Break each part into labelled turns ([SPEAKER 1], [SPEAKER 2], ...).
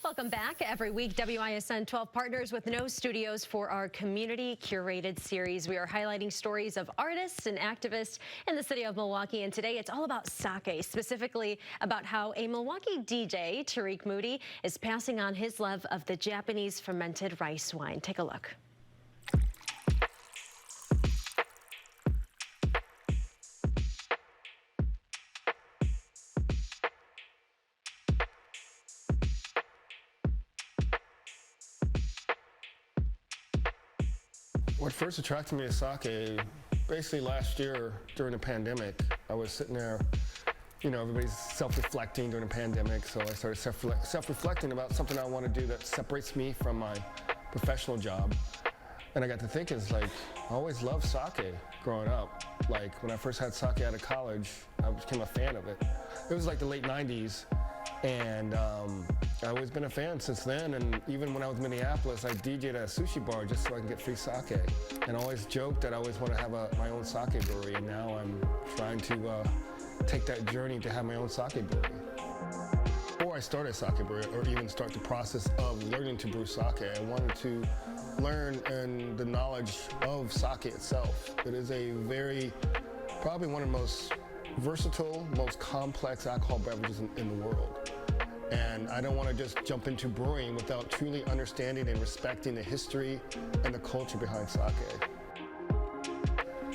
[SPEAKER 1] Welcome back. Every week, WISN 12 partners with no studios for our Community Curated series. We are highlighting stories of artists and activists in the city of Milwaukee, and today it's all about sake, specifically about how a Milwaukee DJ, Tarik Moody, is passing on his love of the Japanese fermented rice wine. Take a look.
[SPEAKER 2] What first attracted me to sake, basically last year during the pandemic, I was sitting there, you know, everybody's self-reflecting during the pandemic, so I started self-reflecting about something I want to do that separates me from my professional job. And I got to thinking, it's like, I always loved sake growing up. Like, when I first had sake out of college, I became a fan of it. It was like the late 90s, and I've always been a fan since then, and even when I was in Minneapolis, I DJ'd at a sushi bar just so I can get free sake. And I always joked that I always want to have my own sake brewery, and now I'm trying to take that journey to have my own sake brewery. Before I started a sake brewery, or even start the process of learning to brew sake, I wanted to learn the knowledge of sake itself. It is probably one of the most versatile, most complex alcohol beverages in the world. And I don't want to just jump into brewing without truly understanding and respecting the history and the culture behind sake.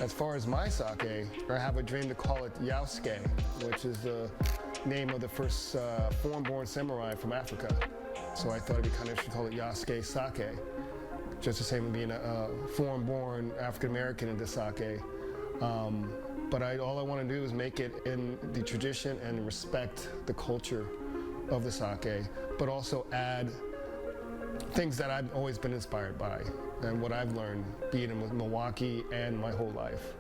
[SPEAKER 2] As far as my sake, I have a dream to call it Yasuke, which is the name of the first foreign-born samurai from Africa. So I thought it'd be kind of interesting to call it Yasuke Sake, just the same as being a foreign-born African-American into sake. But all I want to do is make it in the tradition and respect the culture of the sake, but also add things that I've always been inspired by and what I've learned being in Milwaukee and my whole life.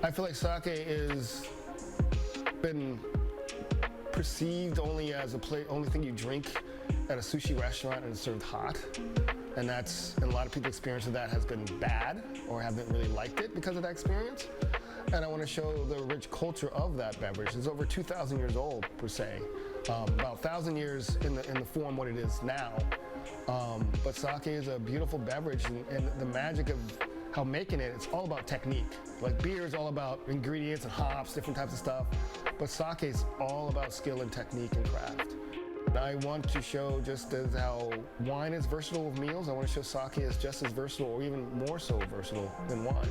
[SPEAKER 2] I feel like sake is been perceived only as only thing you drink at a sushi restaurant and it's served hot. And a lot of people's experience of that has been bad or haven't really liked it because of that experience. And I want to show the rich culture of that beverage. It's over 2,000 years old, per se. About 1,000 years in the form what it is now. But sake is a beautiful beverage, and the magic of how making it's all about technique. Like beer is all about ingredients and hops, different types of stuff. But sake is all about skill and technique and craft. I want to show just as how wine is versatile with meals, I want to show sake is just as versatile or even more so versatile than wine.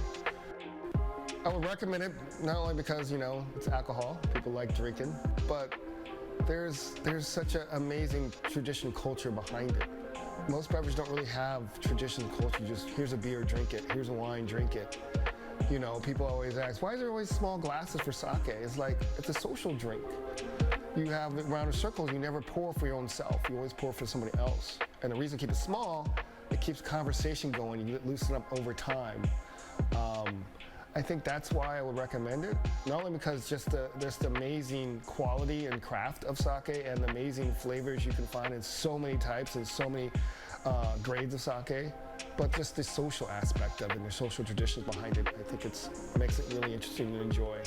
[SPEAKER 2] I would recommend it not only because, you know, it's alcohol, people like drinking, but there's such an amazing tradition culture behind it. Most beverages don't really have tradition culture, just here's a beer, drink it, here's a wine, drink it. You know, people always ask, why is there always small glasses for sake? It's like, it's a social drink. You have it around in circles, you never pour for your own self, you always pour for somebody else. And the reason to keep it small, it keeps conversation going, you loosen up over time. I think that's why I would recommend it. Not only because just the amazing quality and craft of sake and the amazing flavors you can find in so many types and so many grades of sake, but just the social aspect of it and the social traditions behind it. I think it makes it really interesting to enjoy.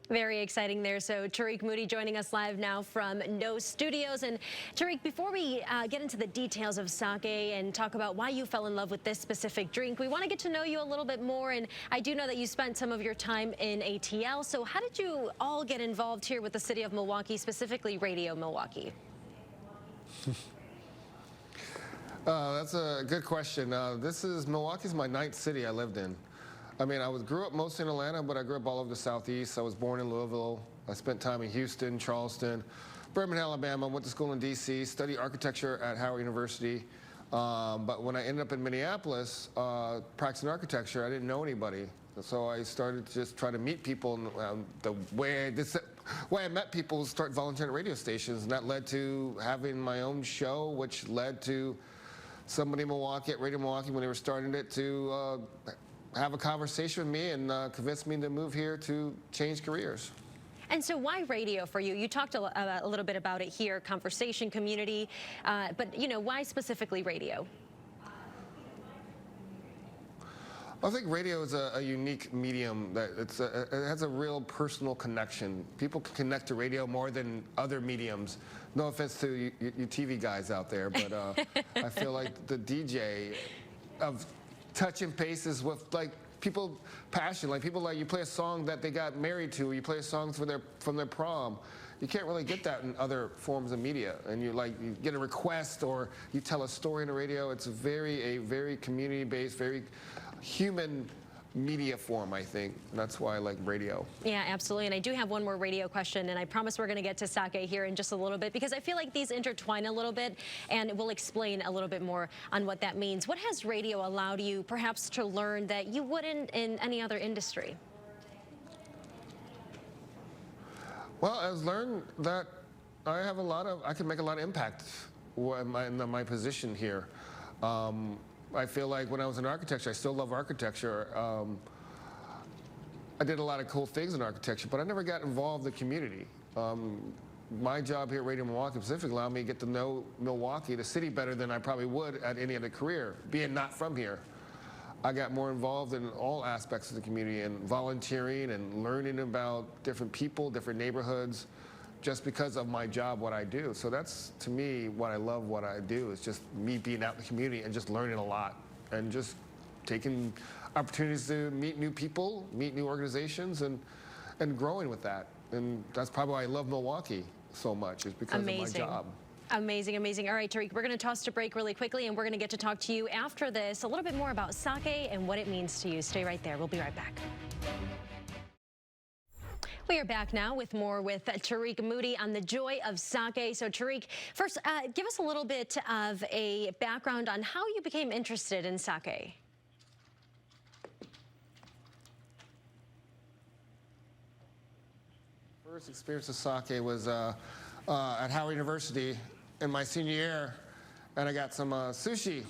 [SPEAKER 1] Very exciting there. So Tarik Moody joining us live now from No Studios. And Tarik, before we get into the details of sake and talk about why you fell in love with this specific drink, we want to get to know you a little bit more. And I do know that you spent some of your time in ATL. So how did you all get involved here with the city of Milwaukee, specifically Radio Milwaukee?
[SPEAKER 2] That's a good question. Milwaukee's my 9th city I lived in. I mean, I grew up mostly in Atlanta, but I grew up all over the Southeast. I was born in Louisville. I spent time in Houston, Charleston, Birmingham, Alabama. Went to school in D.C., studied architecture at Howard University. But when I ended up in Minneapolis practicing architecture, I didn't know anybody. So I started to just try to meet people. And the way I met people was start volunteering at radio stations, and that led to having my own show, which led to somebody in Milwaukee, at Radio Milwaukee, when they were starting it, to have a conversation with me and convince me to move here to change careers.
[SPEAKER 1] And so why radio for you? You talked a little bit about it here, conversation, community, but you know, why specifically radio?
[SPEAKER 2] I think radio is a unique medium that it has a real personal connection. People can connect to radio more than other mediums. No offense to you TV guys out there, but I feel like the DJ of touching bases with like people passion, like people like you play a song that they got married to, or you play a song from their prom. You can't really get that in other forms of media. And you get a request or you tell a story on the radio. It's a very community-based, very human media form, I think. That's why I like radio.
[SPEAKER 1] Yeah, absolutely. And I do have one more radio question, and I promise we're going to get to Saké here in just a little bit, because I feel like these intertwine a little bit, and we'll explain a little bit more on what that means. What has radio allowed you perhaps to learn that you wouldn't in any other industry?
[SPEAKER 2] Well, I've learned that I can make a lot of impact in my position here. I feel like when I was in architecture, I still love architecture. I did a lot of cool things in architecture, but I never got involved in the community. My job here at Radio Milwaukee Pacific allowed me to get to know Milwaukee, the city, better than I probably would at any other career, being not from here. I got more involved in all aspects of the community and volunteering and learning about different people, different neighborhoods, just because of my job, what I do. So that's, to me, what I love what I do, is just me being out in the community and just learning a lot and just taking opportunities to meet new people, meet new organizations, and growing with that. And that's probably why I love Milwaukee so much, is because of my job.
[SPEAKER 1] Amazing, amazing. All right, Tarik, we're going to toss to break really quickly, and we're going to get to talk to you after this a little bit more about Saké and what it means to you. Stay right there. We'll be right back. We are back now with more with Tarik Moody on the joy of Saké. So, Tarik, first, give us a little bit of a background on how you became interested in Saké.
[SPEAKER 2] First experience with Saké was at Howard University in my senior year, and I got some sushi,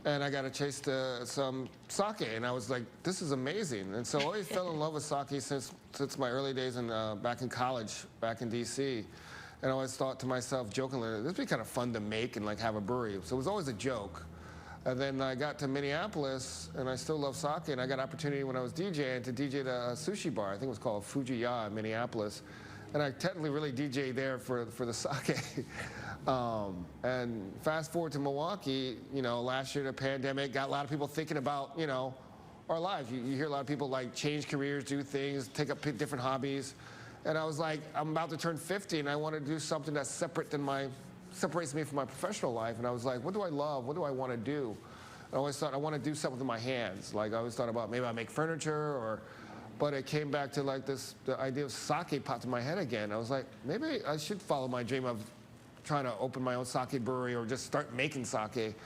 [SPEAKER 2] and I got to taste some sake, and I was like, this is amazing. And so I always fell in love with sake since my early days back in college, back in DC. And I always thought to myself jokingly, this would be kind of fun to make and like have a brewery. So it was always a joke. And then I got to Minneapolis, and I still love sake, and I got an opportunity when I was DJing to DJ at a sushi bar. I think it was called Fujiya in Minneapolis. And I technically really DJ'd there for the sake. And fast forward to Milwaukee, last year the pandemic got a lot of people thinking about, our lives. You hear a lot of people like change careers, do things, take up different hobbies. And I was like, I'm about to turn 50, and I want to do something that's separates me from my professional life. And I was like, what do I love? What do I want to do? I always thought I want to do something with my hands. Like I always thought about maybe I make furniture but it came back to like the idea of sake popped in my head again. I was like, maybe I should follow my dream of trying to open my own sake brewery or just start making sake.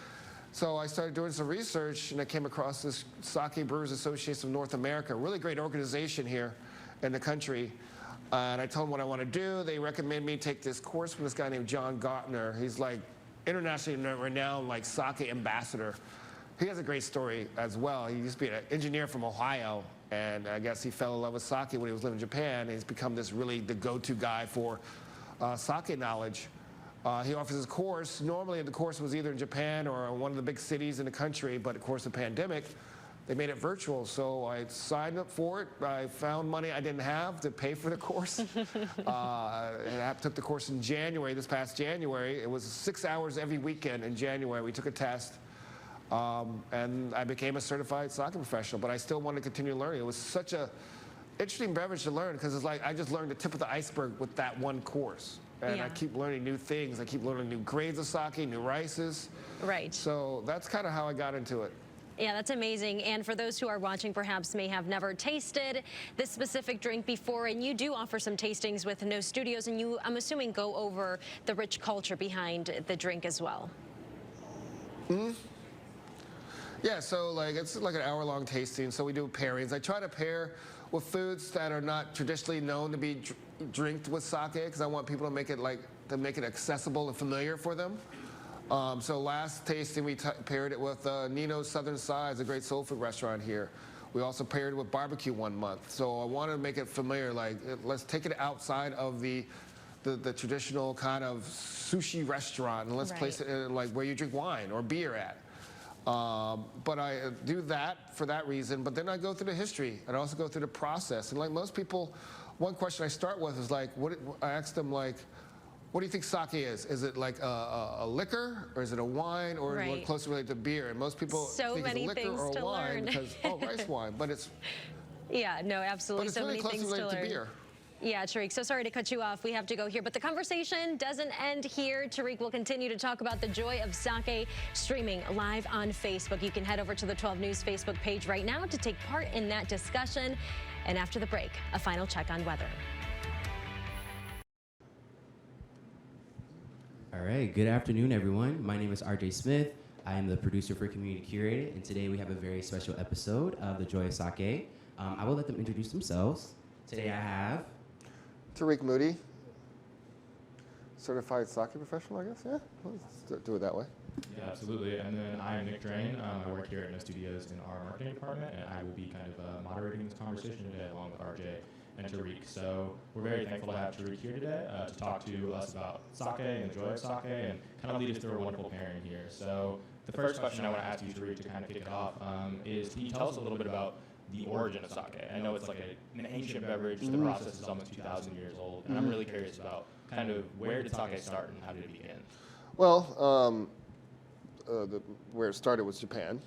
[SPEAKER 2] So I started doing some research, and I came across this Sake Brewers Association of North America, a really great organization here in the country. And I told them what I want to do. They recommended me take this course from this guy named John Gottner. He's like internationally renowned like sake ambassador. He has a great story as well. He used to be an engineer from Ohio, and I guess he fell in love with sake when he was living in Japan. And he's become the go-to guy for sake knowledge. He offers his course. Normally the course was either in Japan or one of the big cities in the country, but of course the pandemic, they made it virtual. So I signed up for it. I found money I didn't have to pay for the course. And I took the course in January, this past January. It was 6 hours every weekend in January. We took a test. And I became a certified sake professional, but I still wanted to continue learning. It was such a interesting beverage to learn, because it's like I just learned the tip of the iceberg with that one course. And I keep learning new things. I keep learning new grades of sake, new rices.
[SPEAKER 1] Right.
[SPEAKER 2] So that's kind of how I got into it.
[SPEAKER 1] Yeah, that's amazing. And for those who are watching, perhaps may have never tasted this specific drink before, and you do offer some tastings with No Studios, and you, I'm assuming, go over the rich culture behind the drink as well.
[SPEAKER 2] Mm-hmm. Yeah, so it's like an hour-long tasting, so we do pairings. I try to pair with foods that are not traditionally known to be drinked with sake, because I want people to make it accessible and familiar for them. So last tasting we paired it with Nino's Southern Sides, a great soul food restaurant here. We also paired it with barbecue one month. So I wanted to make it familiar, let's take it outside of the traditional kind of sushi restaurant, and let's place it in where you drink wine or beer at. But I do that for that reason, but then I go through the history, and I also go through the process. And like most people, one question I start with is like, I ask them like, what do you think sake is? Is it like a liquor, or is it a wine, or
[SPEAKER 1] Right.
[SPEAKER 2] more closely related to beer? And most people think it's a liquor or a wine because, rice wine, but it's
[SPEAKER 1] Yeah, no, absolutely.
[SPEAKER 2] it's
[SPEAKER 1] So
[SPEAKER 2] really
[SPEAKER 1] many
[SPEAKER 2] closely
[SPEAKER 1] things to
[SPEAKER 2] related to
[SPEAKER 1] learn.
[SPEAKER 2] beer.
[SPEAKER 1] Yeah, Tarik, so sorry to cut you off. We have to go here, but the conversation doesn't end here. Tarik will continue to talk about the joy of sake streaming live on Facebook. You can head over to the 12 News Facebook page right now to take part in that discussion. And after the break, a final check on weather.
[SPEAKER 3] All right, good afternoon, everyone. My name is RJ Smith. I am the producer for Community Curated, and today we have a very special episode of The Joy of Sake. I will let them introduce themselves. Today I have...
[SPEAKER 2] Tarik Moody, certified sake professional, I guess, yeah? Let's do it that way.
[SPEAKER 4] Yeah, absolutely. And then I'm Nick Drain. I work here at No Studios in our marketing department, and I will be kind of moderating this conversation today along with RJ and Tarik. So we're very thankful to have Tarik here today to talk to us about sake and the joy of sake and kind of lead us through a wonderful pairing here. So the first question I want to ask you, Tarik, to kind of kick it off is, can you tell us a little bit about the origin of sake? I know it's like an ancient beverage. The process is almost 2,000 years old, and I'm really curious about kind of where did sake start and how did it begin?
[SPEAKER 2] Well, where it started was Japan.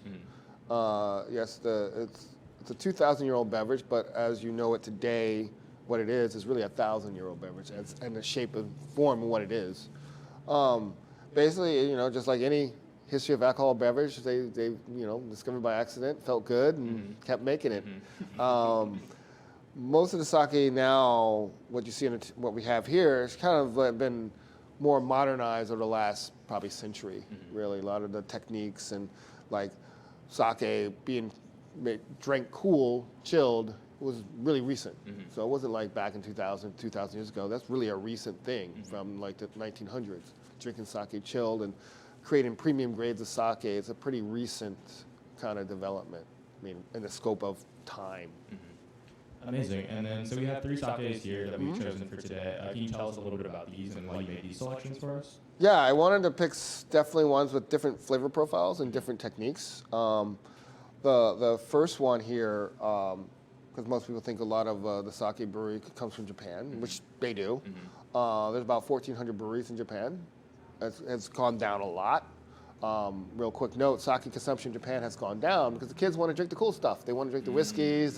[SPEAKER 2] Yes, it's a 2,000-year-old beverage, but as you know it today, what it is really a 1,000-year-old beverage, and the shape and form of what it is. Basically, just like any history of alcohol beverage, they discovered by accident, felt good, and kept making it. Most of the sake now, what you see in what we have here, has kind of been more modernized over the last probably century. Really, a lot of the techniques and like sake being drank cool, chilled, was really recent. So it wasn't like back in 2,000 years ago. That's really a recent thing from like the 1900s. Drinking sake chilled and creating premium grades of sake. It's a pretty recent kind of development, I mean, in the scope of time.
[SPEAKER 4] Amazing. And then, so we have 3 sakes here that we've chosen for today. Can you tell us a little bit about these and why you made these selections for us?
[SPEAKER 2] Yeah, I wanted to pick definitely ones with different flavor profiles and different techniques. The first one here, because most people think a lot of the sake brewery comes from Japan, which they do. There's about 1,400 breweries in Japan. It's gone down a lot. Real quick note, sake consumption in Japan has gone down because the kids want to drink the cool stuff. They want to drink the whiskeys,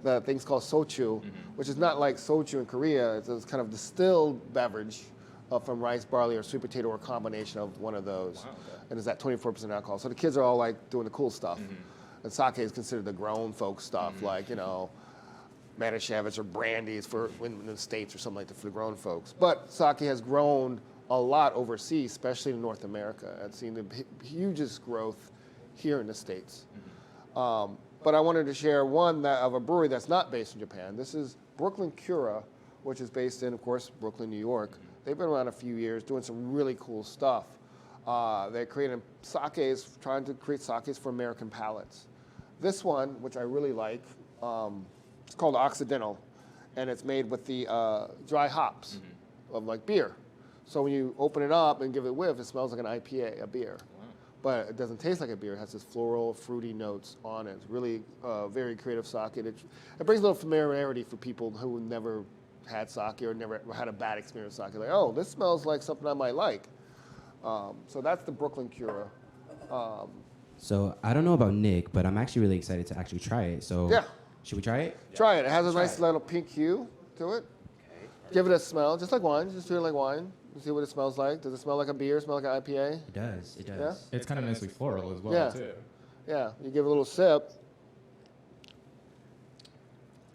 [SPEAKER 2] the things called sochu, which is not like soju in Korea. It's a kind of distilled beverage from rice, barley, or sweet potato, or a combination of one of those. Wow, okay. And it's at 24% alcohol. So the kids are all like doing the cool stuff. And sake is considered the grown folk stuff, like, Manischewitz or brandies for in the States or something like that for the grown folks. But sake has grown a lot overseas, especially in North America. I've seen the hugest growth here in the States. But I wanted to share one of a brewery that's not based in Japan. This is Brooklyn Cura, which is based in, of course, Brooklyn, New York. They've been around a few years doing some really cool stuff. They're creating sakes, trying to create sakes for American palates. This one, which I really like, it's called Occidental, and it's made with the dry hops of like beer. So when you open it up and give it a whiff, it smells like an IPA, a beer. Wow. But it doesn't taste like a beer. It has this floral, fruity notes on it. It's really very creative sake. It brings a little familiarity for people who never had sake or never had a bad experience with sake. Like, oh, this smells like something I might like. So that's the Brooklyn Cura.
[SPEAKER 3] So I don't know about Nick, but I'm actually really excited to actually try it. So
[SPEAKER 2] yeah.
[SPEAKER 3] Should we try it?
[SPEAKER 2] Try it. It has a nice little pink hue to it. Okay. Give it a smell, just like wine. Just treat it like wine. See what it smells like. Does it smell like a beer? Smell like an IPA?
[SPEAKER 3] It does. It does.
[SPEAKER 2] Yeah?
[SPEAKER 4] It's kind of nicely floral as well, too.
[SPEAKER 2] Yeah. You give it a little sip.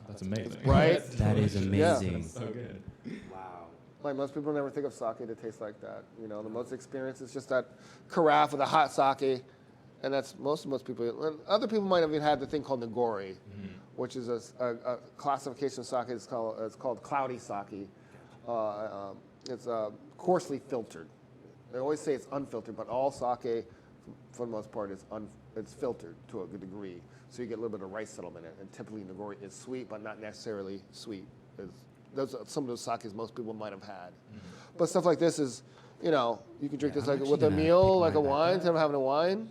[SPEAKER 4] That's amazing.
[SPEAKER 2] Right?
[SPEAKER 3] That is amazing.
[SPEAKER 4] That's so good.
[SPEAKER 3] Wow.
[SPEAKER 2] Like most people never think of sake that tastes like that. The most experience is just that carafe with a hot sake, and that's most people. And other people might have even had the thing called nigori, which is a classification of sake. It's called cloudy sake. It's coarsely filtered. They always say it's unfiltered, but all sake, for the most part, it's filtered to a good degree. So you get a little bit of rice settlement in it. And typically nigori is sweet, but not necessarily sweet. Those are some of those sakes most people might have had. But stuff like this is, you can drink this like with a meal, like a wine, instead of having a wine.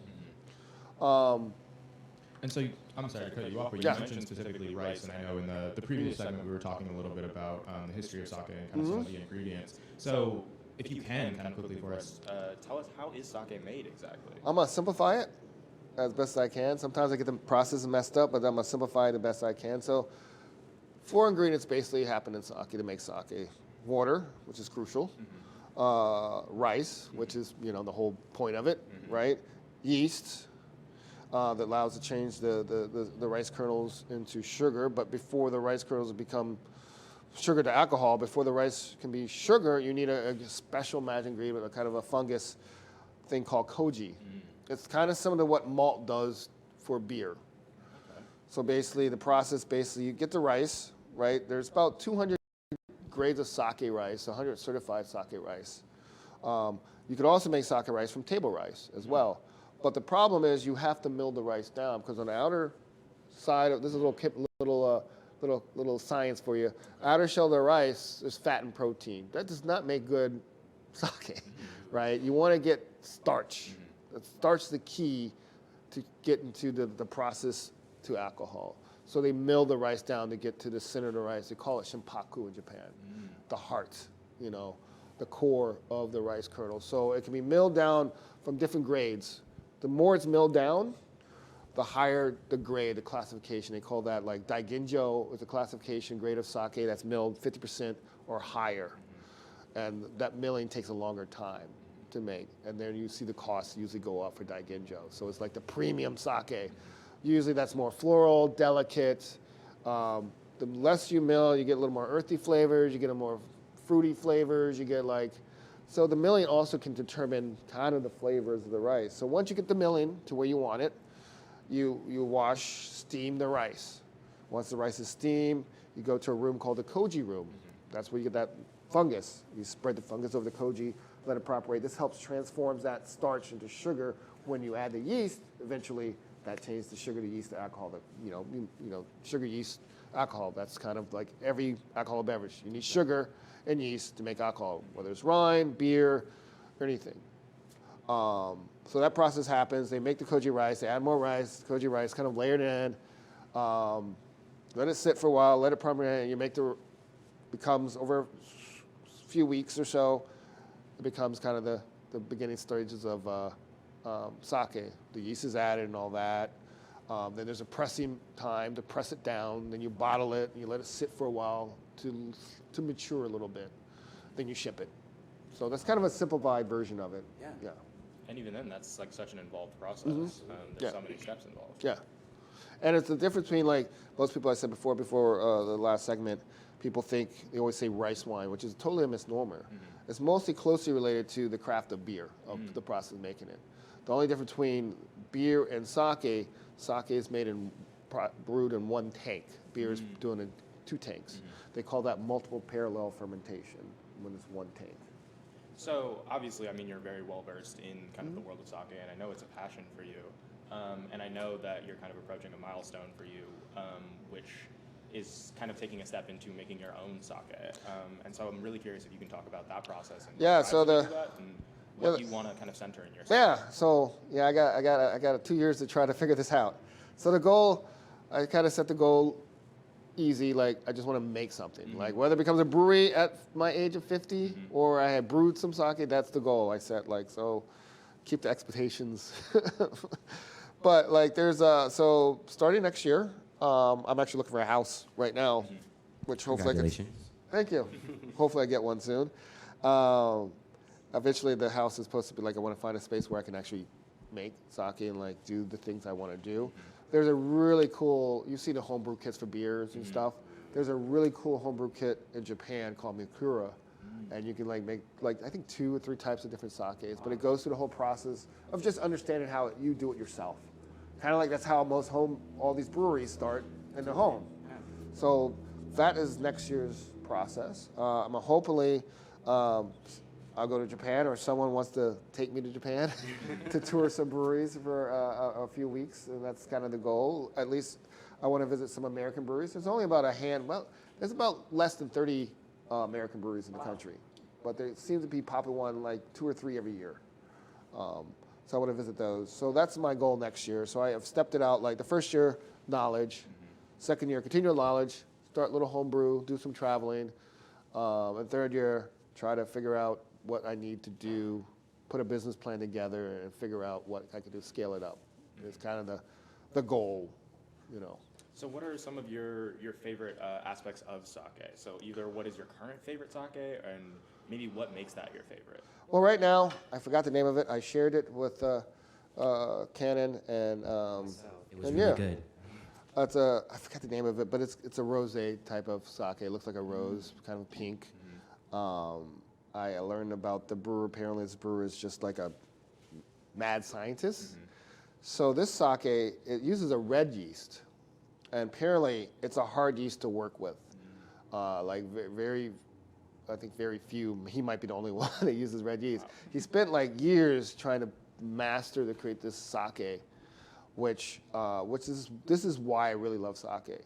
[SPEAKER 4] And so, I'm sorry to cut you off, but you mentioned specifically rice, and I know in the previous segment we were talking a little bit about the history of sake and kind of some of the ingredients. So, if you can, kind of quickly for us, tell us how is sake made exactly?
[SPEAKER 2] I'm going to simplify it as best I can. Sometimes I get the process messed up, but I'm going to simplify it the best I can. So 4 ingredients basically happen in sake to make sake. Water, which is crucial. Rice, which is, the whole point of it, right? Yeast, that allows to change the rice kernels into sugar. But before the rice kernels become sugar to alcohol, before the rice can be sugar, you need a special magic ingredient, a kind of a fungus thing called koji. It's kind of similar to what malt does for beer. So basically, the process, you get the rice, right? There's about 200 grades of sake rice, 100 certified sake rice. You could also make sake rice from table rice as well. But the problem is you have to mill the rice down, because on the outer side of this is a little science for you. Outer shell of the rice is fat and protein. That does not make good sake, right? You want to get starch. Starch is the key to get into the process to alcohol. So they mill the rice down to get to the center of the rice. They call it shimpaku in Japan, the heart, the core of the rice kernel. So it can be milled down from different grades. The more it's milled down, the higher the grade, the classification. They call that like daiginjo is a classification grade of sake that's milled 50% or higher. And that milling takes a longer time to make. And then you see the costs usually go up for daiginjo. So it's like the premium sake. Usually that's more floral, delicate. The less you mill, you get a little more earthy flavors, you get a more fruity flavors, you get so the milling also can determine kind of the flavors of the rice. So once you get the milling to where you want it, you wash, steam the rice. Once the rice is steamed, you go to a room called the koji room. That's where you get that fungus. You spread the fungus over the koji, let it propagate. This helps transforms that starch into sugar. When you add the yeast, eventually that changes the sugar to yeast to alcohol. Sugar, yeast, alcohol. That's kind of like every alcoholic beverage. You need sugar and yeast to make alcohol, whether it's wine, beer, or anything. So that process happens. They make the koji rice. They add more rice, koji rice, kind of layered in. Let it sit for a while. Let it propagate. And you make becomes over a few weeks or so. It becomes kind of the beginning stages of sake. The yeast is added and all that. Then there's a pressing time to press it down. Then you bottle it and you let it sit for a while to mature a little bit. Then you ship it. So that's kind of a simplified version of it. Yeah.
[SPEAKER 4] And even then, that's like such an involved process. There's so many steps involved.
[SPEAKER 2] Yeah. And it's the difference between most people I said before the last segment, people think, they always say rice wine, which is totally a misnomer. It's mostly closely related to the craft of beer, of the process of making it. The only difference between beer and sake is made brewed in one tank. Beer is doing in 2 tanks. They call that multiple parallel fermentation when it's one tank.
[SPEAKER 4] So obviously, you're very well versed in kind of the world of sake, and I know it's a passion for you. And I know that you're kind of approaching a milestone for you, which is kind of taking a step into making your own sake. And so I'm really curious if you can talk about that process and what you want to kind of center in your sake.
[SPEAKER 2] I got 2 years to try to figure this out. So the goal, I kind of set the goal easy, I just want to make something. Whether it becomes a brewery at my age of 50 or I had brewed some sake, that's the goal I set. So keep the expectations. But there's so starting next year, I'm actually looking for a house right now, which hopefully thank you. Hopefully I get one soon. Eventually the house is supposed to be I want to find a space where I can actually make sake and do the things I want to do. There's a really cool, you see the homebrew kits for beers and stuff. There's a really cool homebrew kit in Japan called Mikura. And you can make I think 2 or 3 types of different sakes, but it goes through the whole process of just understanding how you do it yourself. Kind of that's how all these breweries start in their home. So that is next year's process. I'm hopefully, I'll go to Japan, or someone wants to take me to Japan to tour some breweries for a few weeks, and that's kind of the goal. At least I want to visit some American breweries. There's only about there's about less than 30 American breweries in the country, but there seems to be popping one 2 or 3 every year. So I want to visit those. So that's my goal next year. So I have stepped it out. Like the first year, knowledge. Second year, continue knowledge. Start a little homebrew, do some traveling. And third year, try to figure out what I need to do, put a business plan together, and figure out what I can do, scale it up. It's kind of the goal, you know.
[SPEAKER 4] So what are some of your favorite aspects of sake? So either what is your current favorite sake, and maybe what makes that your favorite?
[SPEAKER 2] Well, right now, I forgot the name of it. I shared it with Canon, and
[SPEAKER 3] It was
[SPEAKER 2] and
[SPEAKER 3] really good.
[SPEAKER 2] I forgot the name of it, but it's a rosé type of sake. It looks like a rose, kind of pink. I learned about the brewer. Apparently, this brewer is just like a mad scientist. So this sake, it uses a red yeast, and apparently it's a hard yeast to work with. Like I think very few. He might be the only one that uses red yeast. He spent like years trying to master to create this sake, which this is why I really love sake.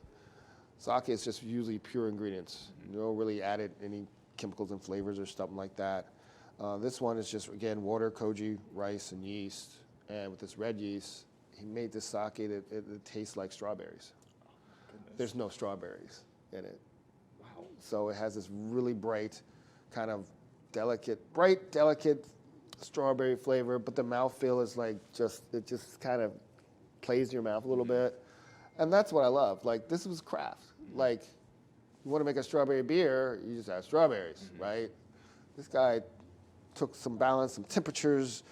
[SPEAKER 2] Sake is just usually pure ingredients. You don't really added any chemicals and flavors or something like that. This one is just, again, water, koji, rice, and yeast. And with this red yeast, he made this sake that it tastes like strawberries. There's no strawberries in it.
[SPEAKER 4] Wow.
[SPEAKER 2] So it has this really bright, kind of delicate strawberry flavor, but the mouthfeel is like it just kind of plays in your mouth a little bit. And that's what I love. Like, this was craft. Like, you want to make a strawberry beer, you just add strawberries, right? This guy took some balance, some temperatures,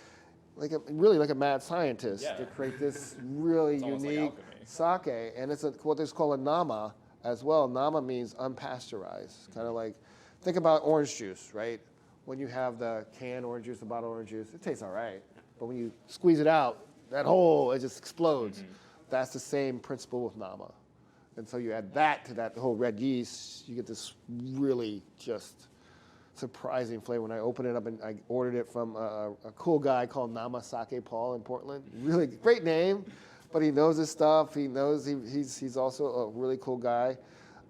[SPEAKER 2] really like a mad scientist to create this really unique sake. And it's what is called a nama as well. Nama means unpasteurized. Kind of like, think about orange juice, right? When you have the canned orange juice, the bottled orange juice, it tastes all right. But when you squeeze it out, it just explodes. That's the same principle with nama. And so you add that to that whole red yeast, you get this really just surprising flavor. When I opened it up, and I ordered it from a cool guy called Nama Sake Paul in Portland. Really great name, but he knows his stuff. He knows he's also a really cool guy.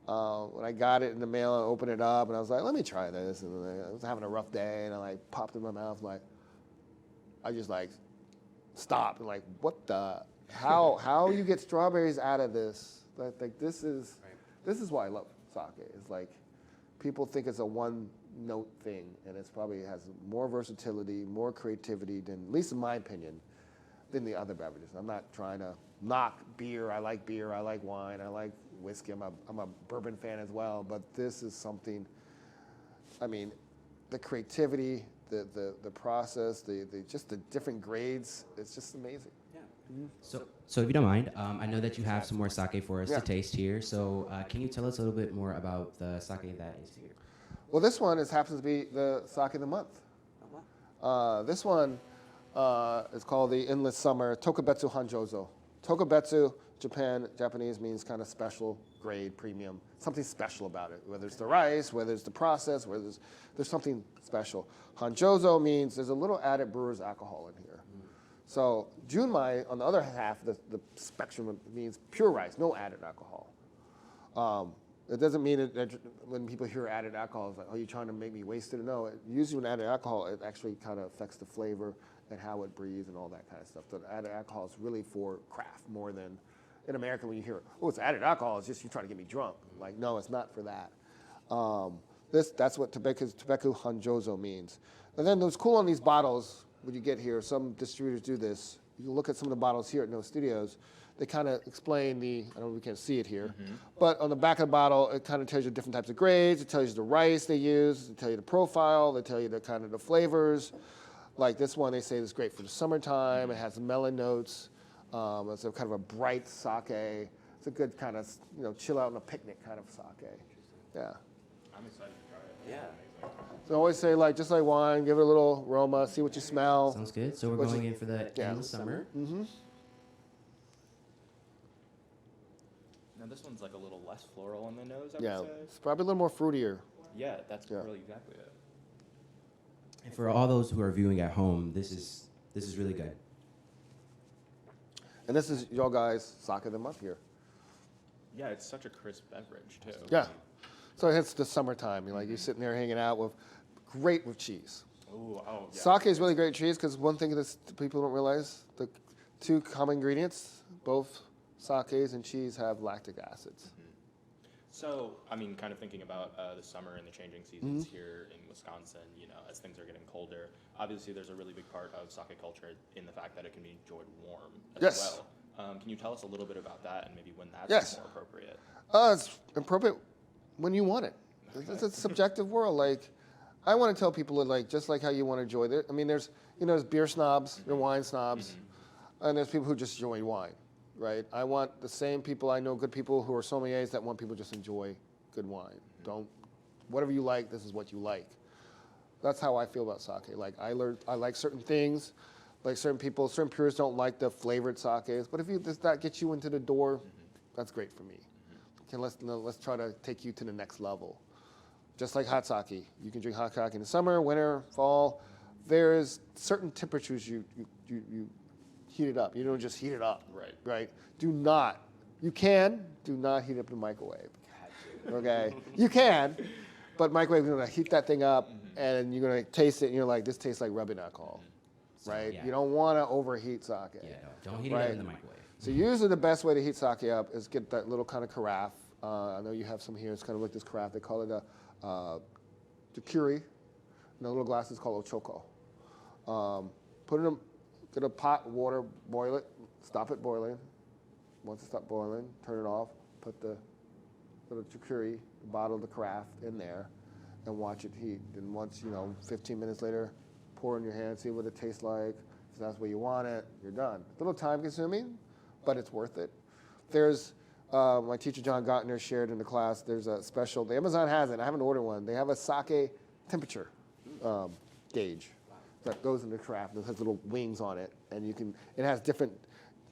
[SPEAKER 2] When I got it in the mail, I opened it up, and I was like, let me try this. And I was having a rough day, and I popped it in my mouth, I just stopped, and what the, how you get strawberries out of this? This is why I love sake. It's like, people think it's a one-note thing, and it's probably has more versatility, more creativity than, at least in my opinion, than the other beverages. I'm not trying to knock beer. I like wine, I like whiskey. I'm a bourbon fan as well, but this is something, I mean, the creativity, the process, just the different grades, it's just amazing.
[SPEAKER 3] So if you don't mind, I know that you have some more sake for us to taste here. So can you tell us a little bit more about the sake that is here?
[SPEAKER 2] Well, this one happens to be the sake of the month. This one is called the Endless Summer Tokubetsu Hanjozo. Tokubetsu, Japanese means kind of special, grade, premium, something special about it. Whether it's the rice, whether it's the process, whether there's something special. Hanjozo means there's a little added brewer's alcohol in here. So Junmai, on the other half of the spectrum, means pure rice, no added alcohol. It doesn't mean that when people hear added alcohol, it's like, oh, you're trying to make me waste it. No, usually when added alcohol, it actually kind of affects the flavor and how it breathes and all that kind of stuff. So added alcohol is really for craft more than in America when you hear, oh, it's added alcohol, it's just you're trying to get me drunk. Like, no, it's not for that. That's what Tebeku Hanjozo means. And then what's cool on these bottles, when you get here, some distributors do this. You can look at some of the bottles here at No Studios. They kind of explain I don't know if we can see it here, but on the back of the bottle, it kind of tells you different types of grades. It tells you the rice they use. It tells you the profile. They tell you the kind of the flavors. Like this one, they say it's great for the summertime. It has melon notes. It's a kind of a bright sake. It's a good kind of, chill out on a picnic kind of sake. Yeah.
[SPEAKER 4] I'm excited to try it.
[SPEAKER 3] Yeah.
[SPEAKER 2] So I always say, just like wine, give it a little aroma, see what you smell.
[SPEAKER 3] Sounds good. So we're going in for the Endless Summer.
[SPEAKER 2] Mm-hmm.
[SPEAKER 4] Now this one's like a little less floral on the nose, I
[SPEAKER 2] Yeah,
[SPEAKER 4] would say.
[SPEAKER 2] it's probably a little more fruitier.
[SPEAKER 4] Yeah, that's really exactly it.
[SPEAKER 3] And for all those who are viewing at home, this is really good.
[SPEAKER 2] And this is your guys' sake of the month here.
[SPEAKER 4] Yeah, it's such a crisp beverage too.
[SPEAKER 2] Yeah. So it's the summertime. You're sitting there hanging out great with cheese.
[SPEAKER 4] Ooh, oh, yeah.
[SPEAKER 2] Sake is really great cheese because one thing that people don't realize, the two common ingredients, both sakes and cheese have lactic acids.
[SPEAKER 4] So, I mean, kind of thinking about the summer and the changing seasons here in Wisconsin, you know, as things are getting colder, obviously there's a really big part of sake culture in the fact that it can be enjoyed warm as well. Can you tell us a little bit about that and maybe when that's more appropriate?
[SPEAKER 2] It's appropriate when you want it.
[SPEAKER 4] Okay.
[SPEAKER 2] It's a subjective world. Like, I want to tell people that, like, just like how you want to enjoy it. I mean, there's beer snobs, there's wine snobs, and there's people who just enjoy wine, right? I want the same people. I know good people who are sommeliers that want people to just enjoy good wine. Don't, whatever you like, this is what you like. That's how I feel about sake. Like, I like certain things. Like certain purists don't like the flavored sakes. But if that gets you into the door, that's great for me. Okay, let's try to take you to the next level. Just like hot sake. You can drink hot sake in the summer, winter, fall. There's certain temperatures you heat it up. You don't just heat it up. Right? Do not heat it up in the microwave. Okay? You can, but microwave, you're going to heat that thing up, and you're going to taste it, and you're like, this tastes like rubbing alcohol. Right?
[SPEAKER 3] Yeah.
[SPEAKER 2] You don't want to overheat sake.
[SPEAKER 3] Yeah, no, don't heat it up in the microwave.
[SPEAKER 2] So usually the best way to heat sake up is get that little kind of carafe. I know you have some here. It's kind of like this carafe. They call it the Curated. And the little glass is called ochoko. Get a pot of water, boil it, stop it boiling. Once it stops boiling, turn it off. Put the little Curated, the bottle of the carafe in there, and watch it heat. Then once 15 minutes later, pour in your hand, see what it tastes like. If that's what you want it, you're done. It's a little time consuming, but it's worth it. There's, my teacher John Gottner shared in the class, there's a special, the Amazon has it, I haven't ordered one. They have a sake temperature gauge that goes in the carafe and it has little wings on it. And it has different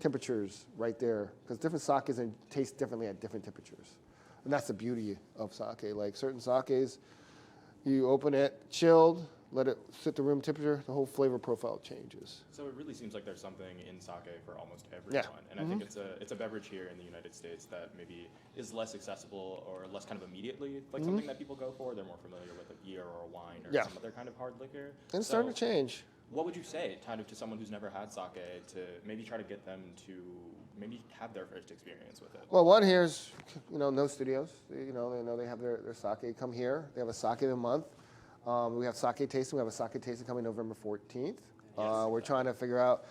[SPEAKER 2] temperatures right there because different sakes taste differently at different temperatures. And that's the beauty of sake. Like certain sakes, you open it chilled, let it sit to room temperature, the whole flavor profile changes.
[SPEAKER 4] So it really seems like there's something in sake for almost everyone.
[SPEAKER 2] Yeah.
[SPEAKER 4] And I think it's a beverage here in the United States that maybe is less accessible or less kind of immediately like something that people go for. They're more familiar with a beer or a wine or some other kind of hard liquor.
[SPEAKER 2] And it's starting to change.
[SPEAKER 4] What would you say kind of to someone who's never had sake to maybe try to get them to maybe have their first experience with it?
[SPEAKER 2] Well, one here is, no studios. They know they have their sake. Come here. They have a sake of the month. We have sake tasting. We have a sake tasting coming November 14th. We're trying to figure out,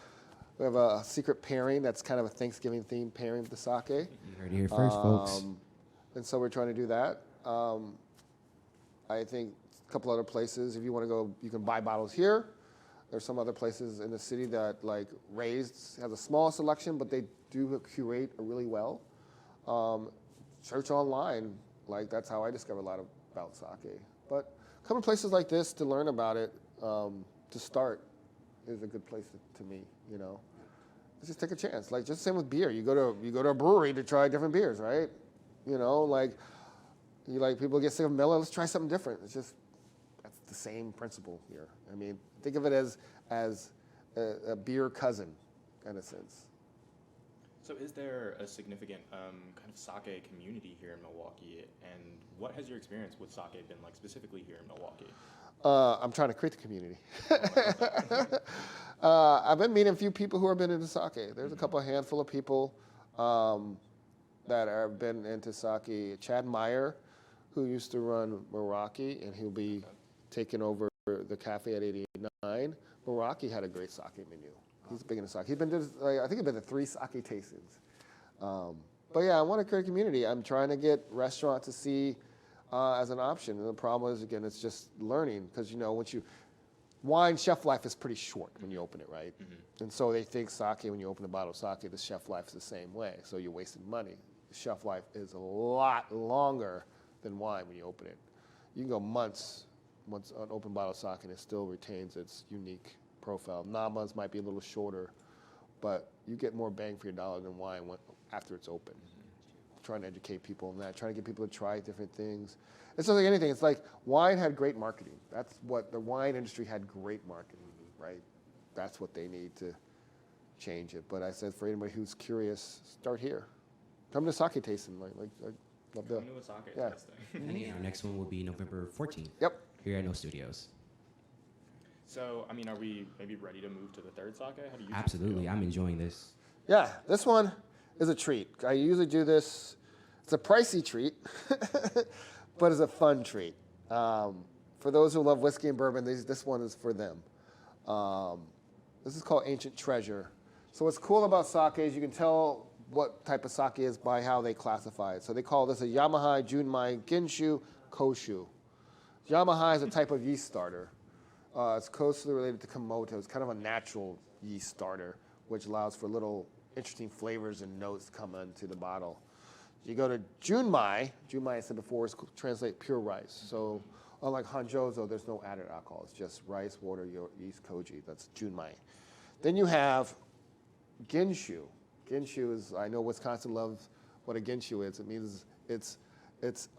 [SPEAKER 2] we have a secret pairing that's kind of a Thanksgiving themed pairing with the sake.
[SPEAKER 3] You heard it here first, folks.
[SPEAKER 2] And so we're trying to do that. I think a couple other places, if you want to go, you can buy bottles here. There's some other places in the city that like Raised has a small selection, but they do curate really well. Search online, like that's how I discovered a lot about sake. But coming to places like this to learn about it, to start, is a good place to me. Let's just take a chance. Like just same with beer. You go to a brewery to try different beers, right? People get sick of Miller. Let's try something different. That's the same principle here. I mean, think of it as a beer cousin, in a sense.
[SPEAKER 4] So is there a significant kind of sake community here in Milwaukee? And what has your experience with sake been like specifically here in Milwaukee?
[SPEAKER 2] I'm trying to create the community. I've been meeting a few people who have been into sake. There's a handful of people that have been into sake. Chad Meyer, who used to run Milwaukee, and he'll be taking over the cafe at 89. Milwaukee had a great sake menu. He's big into sake. He's been to, I think he's been to 3 sake tastings. But yeah, I want to create a community. I'm trying to get restaurants to see as an option. And the problem is, again, it's just learning because, wine shelf life is pretty short when you open it, right? And so they think sake, when you open a bottle of sake, the shelf life is the same way. So you're wasting money. The shelf life is a lot longer than wine when you open it. You can go months once an open bottle of sake and it still retains its unique profile. Namas might be a little shorter, but you get more bang for your dollar than wine after it's open. Trying to educate people on that, trying to get people to try different things. It's not like anything. It's like wine had great marketing. That's what the wine industry had, great marketing, right? That's what they need to change it. But I said for anybody who's curious, start here. Come to sake tasting. Like love
[SPEAKER 4] Come to a sake tasting.
[SPEAKER 3] And again, our next one will be November 14th.
[SPEAKER 2] Yep.
[SPEAKER 3] Here at No Studios.
[SPEAKER 4] So, I mean, are we maybe ready to move to the third sake? How do you
[SPEAKER 3] Absolutely, I'm enjoying this.
[SPEAKER 2] Yeah, this one is a treat. I usually do this. It's a pricey treat, but it's a fun treat. For those who love whiskey and bourbon, this one is for them. This is called Ancient Treasure. So what's cool about sake is you can tell what type of sake is by how they classify it. So they call this a Yamahai, Junmai, Ginshu, Koshu. Yamahai is a type of yeast starter. It's closely related to Kamoto. It's kind of a natural yeast starter, which allows for little interesting flavors and notes to come into the bottle. You go to Junmai. Junmai, I said before, is translate pure rice. So unlike Hanjozo, there's no added alcohol. It's just rice, water, yeast, koji. That's Junmai. Then you have Ginshu. Ginshu is, I know Wisconsin loves what a Ginshu is. It means it's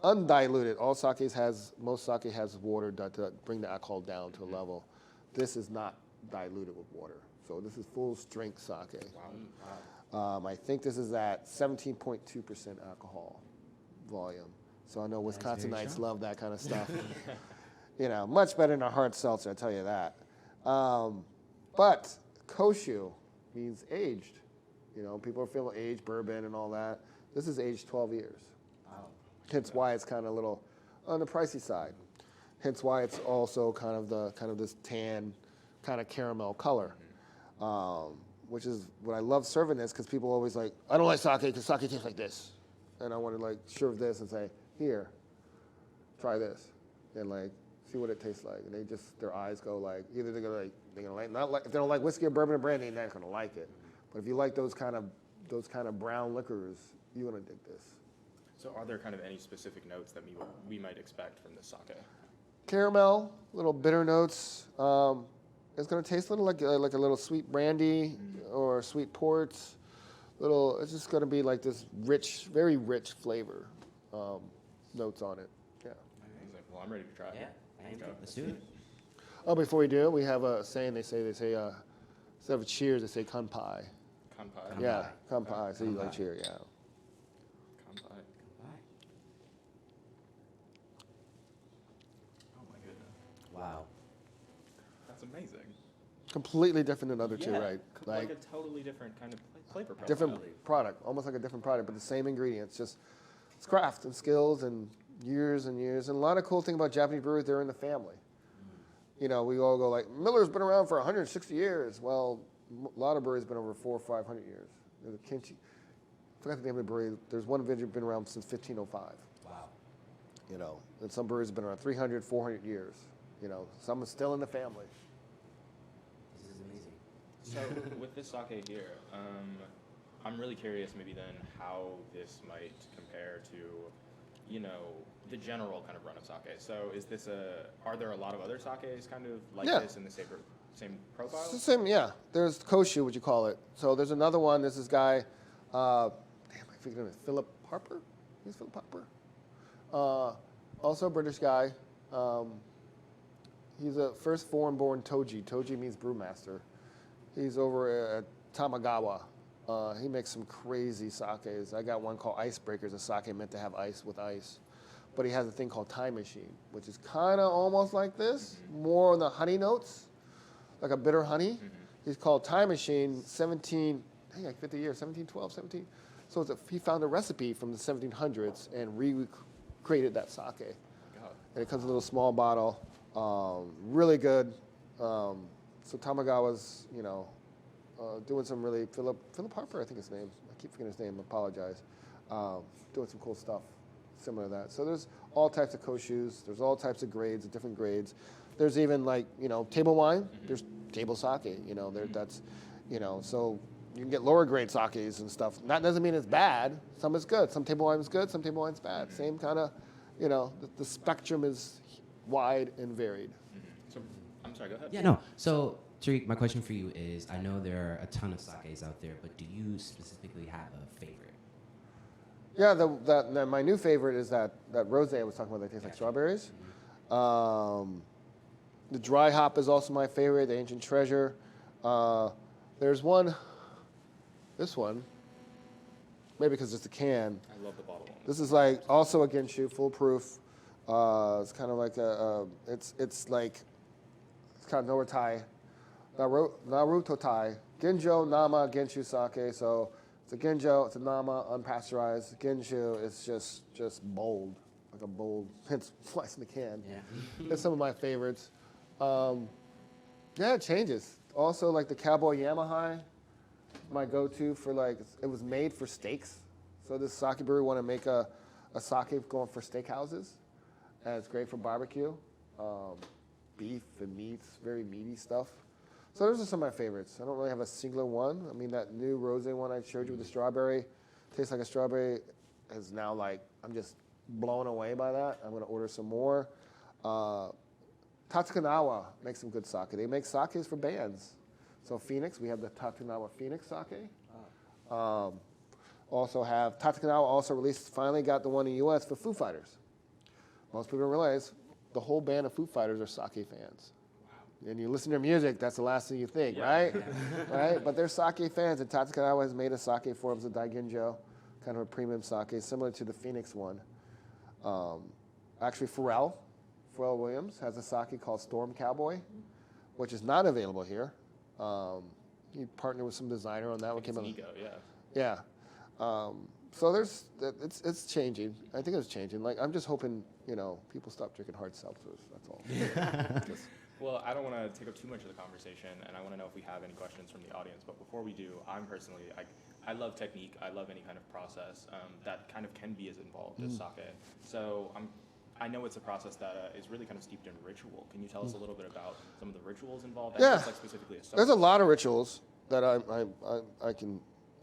[SPEAKER 2] undiluted. Most sake has water to bring the alcohol down to a level. This is not diluted with water. So this is full strength sake. Wow. I think this is at 17.2% alcohol volume. So I know Wisconsinites love that kind of stuff. Much better than a hard seltzer, I tell you that. But Koshu means aged. People are feeling aged bourbon and all that. This is aged 12 years. Wow. Hence why it's kind of a little on the pricey side. Hence why it's also kind of this tan, kind of caramel color. Which is what I love serving this, because people always like, I don't like sake because sake tastes like this. And I want to serve this and say, here, try this. And see what it tastes like. And their eyes go either they're going to like, if they don't like whiskey or bourbon or brandy, they're not going to like it. But if you like those kind of brown liquors, you're going to dig this.
[SPEAKER 4] So are there kind of any specific notes that we might expect from this sake?
[SPEAKER 2] Caramel, little bitter notes. It's going to taste a little like a little sweet brandy or sweet ports. It's just going to be like this rich, very rich flavor notes on it. Yeah.
[SPEAKER 4] Well, I'm ready to try it.
[SPEAKER 3] Yeah, let's do it.
[SPEAKER 2] Oh, before we do, we have a saying. They say instead of cheers, they say kanpai.
[SPEAKER 4] Kanpai.
[SPEAKER 2] Yeah, kanpai. So you like cheer, yeah.
[SPEAKER 4] Kanpai. Oh my goodness.
[SPEAKER 3] Wow.
[SPEAKER 4] That's amazing.
[SPEAKER 2] Completely different than other two, right?
[SPEAKER 4] Like a totally different kind of flavor profile.
[SPEAKER 2] Different product, almost like a different product, but the same ingredients. Just it's craft and skills and years and years. And a lot of cool thing about Japanese brewers, they're in the family. We all go Miller's been around for 160 years. Well, a lot of breweries have been over 400 or 500 years. There's a Kinchi. I forgot the name of the brewery. There's one vineyard been around since 1505. Wow. And some breweries have been around 300, 400 years. Some are still in the family.
[SPEAKER 3] This is amazing.
[SPEAKER 4] So with this sake here, I'm really curious maybe then how this might compare to, the general kind of run of sake. So are there a lot of other sakes kind of like this in the same profile?
[SPEAKER 2] It's the same, yeah. There's Koshu, what you call it. So there's another one. There's this guy, I forget his name, Philip Harper? He's Philip Harper. Also a British guy. He's a first foreign-born Toji. Toji means brewmaster. He's over at Tamagawa. He makes some crazy sakes. I got one called Icebreakers, a sake meant to have ice with ice. But he has a thing called Time Machine, which is kind of almost like this, more on the honey notes, like a bitter honey. He's called Time Machine, 50 years, 1712, 17. So he found a recipe from the 1700s and recreated that sake. And it comes in a little small bottle, really good. So Tamagawa's, doing some really, Philip Harper, I think his name. I keep forgetting his name, I apologize. Doing some cool stuff similar to that. So there's all types of koshus. There's all types of grades, different grades. There's even table wine. There's table sake, that's, so you can get lower grade sakes and stuff. That doesn't mean it's bad. Some is good. Some table wine is good. Some table wine's bad. Same kind of, the spectrum is wide and varied.
[SPEAKER 4] So, I'm sorry, go ahead.
[SPEAKER 3] Yeah, no. So, Tarik, my question for you is, I know there are a ton of sakes out there, but do you specifically have a favorite?
[SPEAKER 2] Yeah, my new favorite is that rosé I was talking about that tastes like strawberries. The dry hop is also my favorite, the Ancient Treasure. There's one, this one, maybe because it's a can.
[SPEAKER 4] I love the bottle one.
[SPEAKER 2] This is also a Ginshu, foolproof. It's kind of like it's kind of Norutai, Narutotai, Ginjo, Nama, Genshu Sake. So it's a Ginjo, it's a Nama, unpasteurized. Genshu is just bold, like a bold, hence slice in the can.
[SPEAKER 3] Yeah.
[SPEAKER 2] It's some of my favorites. Yeah, it changes. Also, like the Cowboy Yamahai, my go-to for like, it was made for steaks. So this sake brewery want to make a sake going for steakhouses. And it's great for barbecue, beef and meats, very meaty stuff. So those are some of my favorites. I don't really have a singular one. I mean, that new rosé one I showed you with the strawberry, tastes like a strawberry, is now like, I'm just blown away by that. I'm gonna order some more. Tatsukunawa makes some good sake. They make sakes for bands. So Phoenix, we have the Tatsukunawa Phoenix sake. Also have, Tatsukunawa also released, finally got the one in the US for Foo Fighters. Most people don't realize the whole band of Foo Fighters are sake fans. Wow. And you listen to their music, that's the last thing you think, right? Yeah. Right? But they're sake fans, and Tatsukunawa has made a sake for them, it's a Daiginjo, kind of a premium sake, similar to the Phoenix one. Actually, Pharrell Williams has a sake called Storm Cowboy, which is not available here. He partnered with some designer on that one. Yeah. So it's changing. I think it's changing. Like, I'm just hoping, people stop drinking hard seltzers. That's all.
[SPEAKER 4] Well, I don't want to take up too much of the conversation, and I want to know if we have any questions from the audience. But before we do, I'm personally, I love technique. I love any kind of process that kind of can be as involved as sake. So I know it's a process that is really kind of steeped in ritual. Can you tell us a little bit about some of the rituals involved?
[SPEAKER 2] Yeah.
[SPEAKER 4] Like specifically a
[SPEAKER 2] There's a lot of rituals that I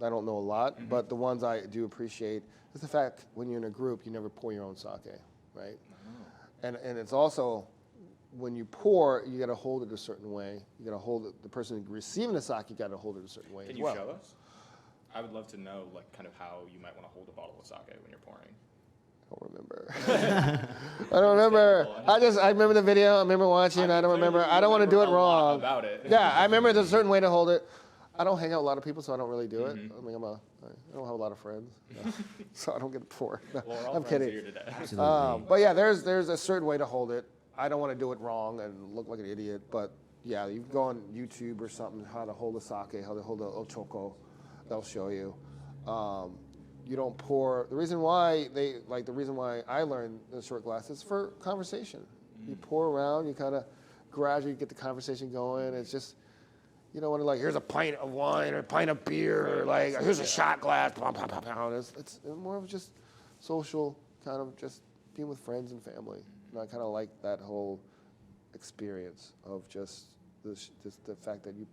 [SPEAKER 2] don't know a lot, but the ones I do appreciate is the fact when you're in a group, you never pour your own sake, right? And it's also, when you pour, you got to hold it a certain way. You got to hold it, the person receiving the sake, you got to hold it a certain way.
[SPEAKER 4] Can you show us? I would love to know, like, kind of how you might want to hold a bottle of sake when you're pouring.
[SPEAKER 2] I don't remember. I don't remember. I remember the video. I remember watching. I don't remember. I don't want to do it wrong.
[SPEAKER 4] About it.
[SPEAKER 2] Yeah, I remember there's a certain way to hold it. I don't hang out with a lot of people, so I don't really do it. I mean, I don't have a lot of friends, so I don't get poured. No,
[SPEAKER 4] well, we're all
[SPEAKER 2] I'm
[SPEAKER 4] friends
[SPEAKER 2] kidding.
[SPEAKER 4] here today.
[SPEAKER 3] Absolutely.
[SPEAKER 2] But yeah, there's a certain way to hold it. I don't want to do it wrong and look like an idiot, but yeah, you can go on YouTube or something, how to hold a sake, how to hold a ochoko. They'll show you. You don't pour. The reason why I learned the short glass is for conversation. You pour around, you kind of gradually get the conversation going. It's just, you don't want to, like, here's a pint of wine or a pint of beer, or like, here's a shot glass, pound, pound, pound, pound. It's more of just social, kind of just being with friends and family. And I kind of like that whole experience of just the fact that you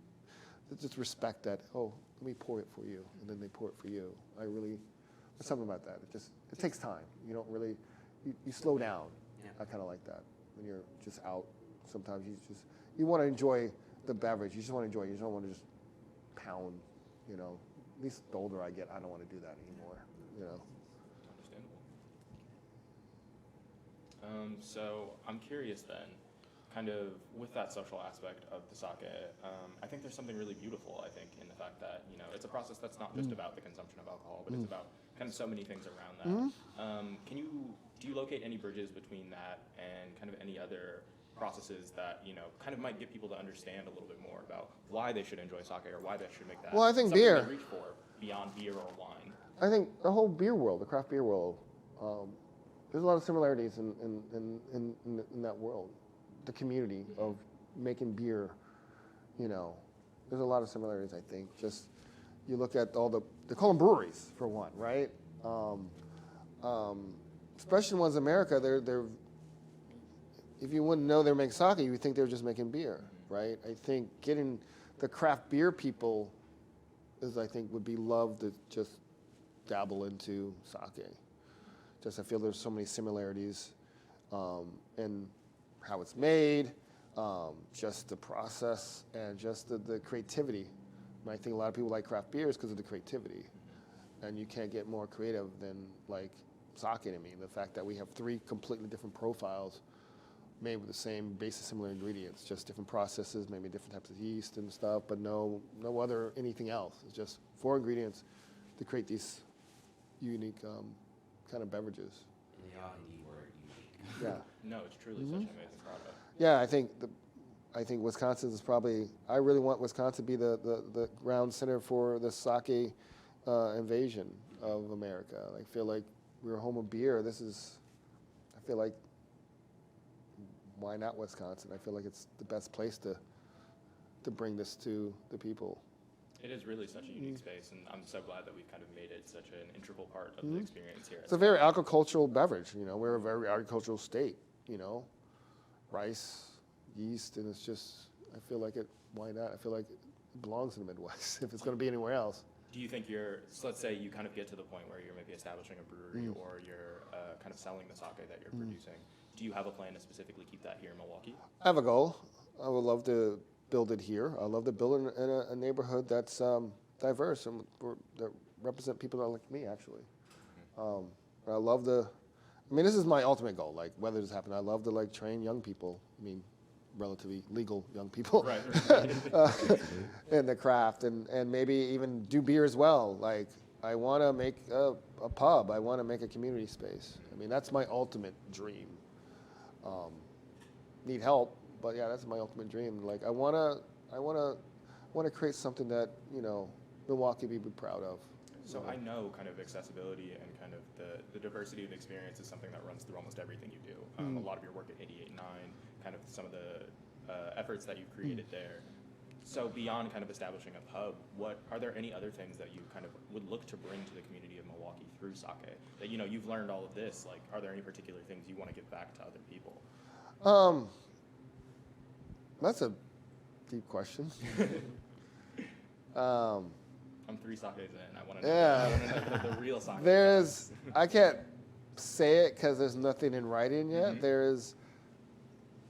[SPEAKER 2] just respect that, oh, let me pour it for you, and then they pour it for you. There's something about that. It takes time. You don't really, you slow down.
[SPEAKER 3] Yeah.
[SPEAKER 2] I kind of like that. When you're just out, sometimes you want to enjoy the beverage. You just want to enjoy it. You don't want to just pound, At least the older I get, I don't want to do that anymore,
[SPEAKER 4] Understandable. So I'm curious then, kind of with that social aspect of the sake, I think there's something really beautiful, I think, in the fact that, it's a process that's not just about the consumption of alcohol, but it's about kind of so many things around that. Do you locate any bridges between that and kind of any other processes that, kind of might get people to understand a little bit more about why they should enjoy sake or why they should make that?
[SPEAKER 2] Well, I think
[SPEAKER 4] something
[SPEAKER 2] beer.
[SPEAKER 4] they reach for beyond beer or wine.
[SPEAKER 2] I think the whole beer world, the craft beer world, there's a lot of similarities in that world. The community of making beer, there's a lot of similarities, I think. Just, you look at they call them breweries, for one, right? Especially ones in America, they're if you wouldn't know they're making sake, you would think they're just making beer, right? I think getting the craft beer people would be loved to just dabble into sake. Just, I feel there's so many similarities in how it's made, just the process, and just the creativity. And I think a lot of people like craft beers because of the creativity. And you can't get more creative than, like, sake to me. The fact that we have 3 completely different profiles made with the same basic similar ingredients, just different processes, maybe different types of yeast and stuff, but no other anything else. It's just 4 ingredients to create these unique kind of beverages.
[SPEAKER 3] And they all indeed were unique.
[SPEAKER 2] Yeah.
[SPEAKER 4] No, it's truly such an amazing product.
[SPEAKER 2] Yeah, I think I think Wisconsin is probably, I really want Wisconsin to be the ground center for the sake invasion of America. I feel like we're home of beer. I feel like, why not Wisconsin? I feel like it's the best place to bring this to the people.
[SPEAKER 4] It is really such a unique space, and I'm so glad that we've kind of made it such an integral part of the experience here.
[SPEAKER 2] It's a very agricultural beverage. We're a very agricultural state. Rice, yeast, and it's just, I feel like why not? I feel like it belongs in the Midwest if it's going to be anywhere else.
[SPEAKER 4] Do you think so let's say you kind of get to the point where you're maybe establishing a brewery or you're kind of selling the sake that you're producing. Do you have a plan to specifically keep that here in Milwaukee?
[SPEAKER 2] I have a goal. I would love to build it here. I love to build it in a neighborhood that's diverse and that represent people that are like me, actually. I love this is my ultimate goal, like whether this happens. I love to train young people. Relatively legal young people in the craft and maybe even do beer as well. Like I want to make a pub. I want to make a community space. That's my ultimate dream. Need help, but yeah, that's my ultimate dream. Like I want to create something that Milwaukee be proud of.
[SPEAKER 4] So I know kind of accessibility and kind of the diversity of experience is something that runs through almost everything you do. A lot of your work at 88.9, kind of some of the efforts that you've created there. So beyond kind of establishing a pub, are there any other things that you kind of would look to bring to the community of Milwaukee through sake? That you've learned all of this. Like, are there any particular things you want to give back to other people?
[SPEAKER 2] That's a deep question.
[SPEAKER 4] I'm 3 sakes in. I want to know the real sake.
[SPEAKER 2] I can't say it because there's nothing in writing yet. There is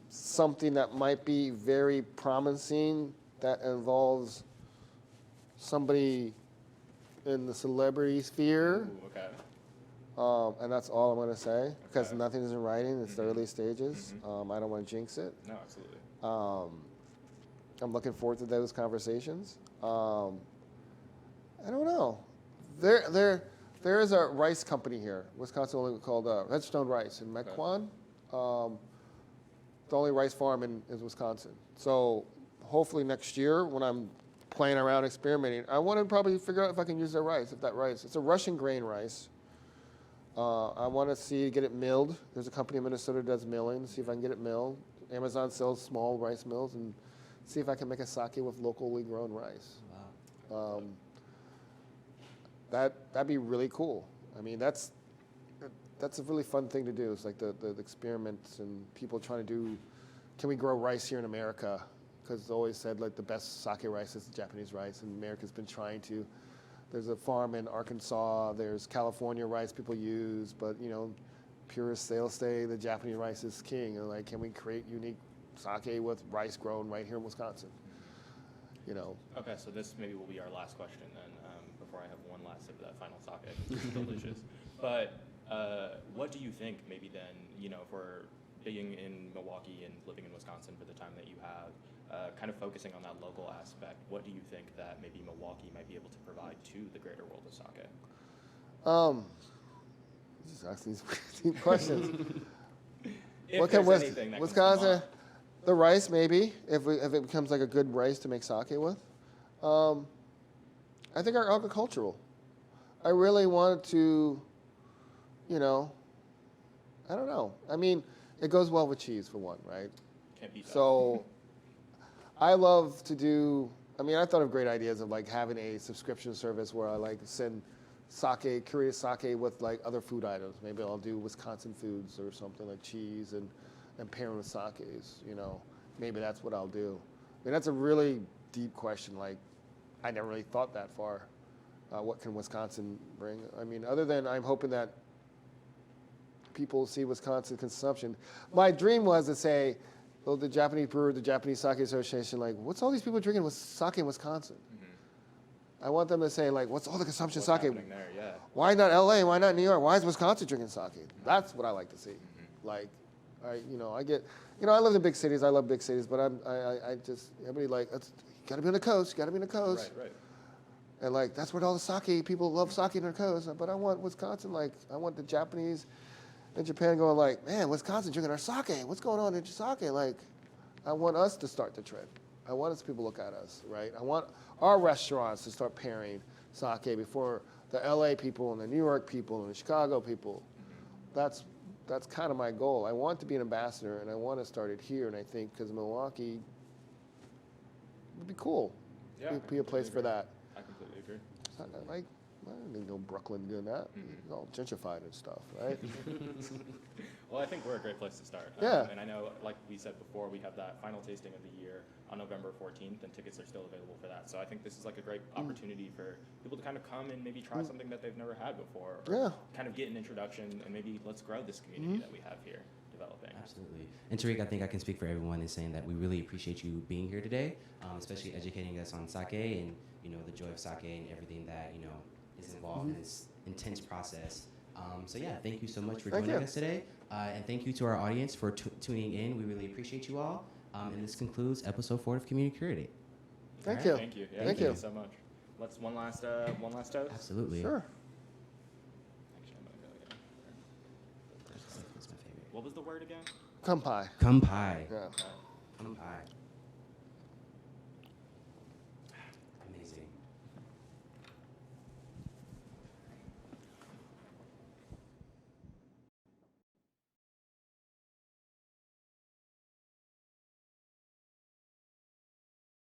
[SPEAKER 2] something that might be very promising that involves somebody in the celebrity sphere.
[SPEAKER 4] Ooh, okay.
[SPEAKER 2] And that's all I'm going to say because nothing is in writing. It's the early stages. I don't want to jinx it.
[SPEAKER 4] No, absolutely.
[SPEAKER 2] I'm looking forward to those conversations. I don't know. There is a rice company here, Wisconsin, called Redstone Rice in Mequon. The only rice farm in Wisconsin. So hopefully next year when I'm playing around experimenting, I want to probably figure out if I can use their rice. It's a Russian grain rice. I want to get it milled. There's a company in Minnesota that does milling. See if I can get it milled. Amazon sells small rice mills, and see if I can make a sake with locally grown rice. Wow. That'd be really cool. That's a really fun thing to do. It's like the experiments and people trying to do, can we grow rice here in America? Because it's always said like the best sake rice is the Japanese rice, and America's been trying to. There's a farm in Arkansas. There's California rice people use, but purists they'll say the Japanese rice is king. And like, can we create unique sake with rice grown right here in Wisconsin?
[SPEAKER 4] Okay, so this maybe will be our last question then, before I have one last sip of that final sake. It's delicious. But what do you think maybe then, for being in Milwaukee and living in Wisconsin for the time that you have, kind of focusing on that local aspect, what do you think that maybe Milwaukee might be able to provide to the greater world of sake?
[SPEAKER 2] Just asking these deep questions.
[SPEAKER 4] If there's anything that
[SPEAKER 2] Wisconsin, the rice maybe, if it becomes like a good rice to make sake with. I think our agricultural. I really wanted to, I don't know. It goes well with cheese for one, right?
[SPEAKER 4] Can't beat that.
[SPEAKER 2] So I love to do, I thought of great ideas of like having a subscription service where I send sake, curated sake with like other food items. Maybe I'll do Wisconsin foods or something like cheese and pairing with sakes, Maybe that's what I'll do. That's a really deep question. Like, I never really thought that far. What can Wisconsin bring? Other than I'm hoping that people see Wisconsin consumption. My dream was to say, well, the Japanese brewer, the Japanese Sake Association, like, what's all these people drinking with sake in Wisconsin? I want them to say, like, what's all the consumption
[SPEAKER 4] What's
[SPEAKER 2] sake?
[SPEAKER 4] happening there, yeah.
[SPEAKER 2] Why not LA? Why not New York? Why is Wisconsin drinking sake? That's what I like to see. Like, I live in big cities. I love big cities, but everybody like, got to be on the coast. Got to be on the coast.
[SPEAKER 4] Right.
[SPEAKER 2] And like, that's where all the sake people love sake on the coast. But I want Wisconsin. Like, I want the Japanese in Japan going like, man, Wisconsin drinking our sake. What's going on in sake? Like, I want us to start the trend. I want us people to look at us, right? I want our restaurants to start pairing sake before the LA people and the New York people and the Chicago people. That's kind of my goal. I want to be an ambassador, and I want to start it here. And I think because Milwaukee would be cool.
[SPEAKER 4] Yeah,
[SPEAKER 2] Be a place for that.
[SPEAKER 4] I completely agree.
[SPEAKER 2] I don't need no Brooklyn doing that. It's all gentrified and stuff, right?
[SPEAKER 4] Well, I think we're a great place to start.
[SPEAKER 2] Yeah.
[SPEAKER 4] And I know, like we said before, we have that final tasting of the year on November 14th, and tickets are still available for that. So I think this is like a great opportunity for people to kind of come and maybe try something that they've never had before. Or kind of get an introduction, and maybe let's grow this community that we have here developing.
[SPEAKER 3] Absolutely. And Tarik, I think I can speak for everyone in saying that we really appreciate you being here today, especially educating us on sake and, the joy of sake and everything that, is involved in this intense process. So yeah, thank you so much for joining us today. And thank you to our audience for tuning in. We really appreciate you all. And this concludes episode 4 of Community Curated.
[SPEAKER 2] Thank you.
[SPEAKER 4] Thank you. Yeah,
[SPEAKER 2] Thank you
[SPEAKER 4] so much. Let's one last toast.
[SPEAKER 3] Absolutely.
[SPEAKER 2] Sure.
[SPEAKER 4] Actually, I'm gonna go again.
[SPEAKER 3] That's my favorite.
[SPEAKER 4] What was the word again?
[SPEAKER 2] Kampai.
[SPEAKER 3] Kampai.
[SPEAKER 2] Yeah.
[SPEAKER 3] Kampai.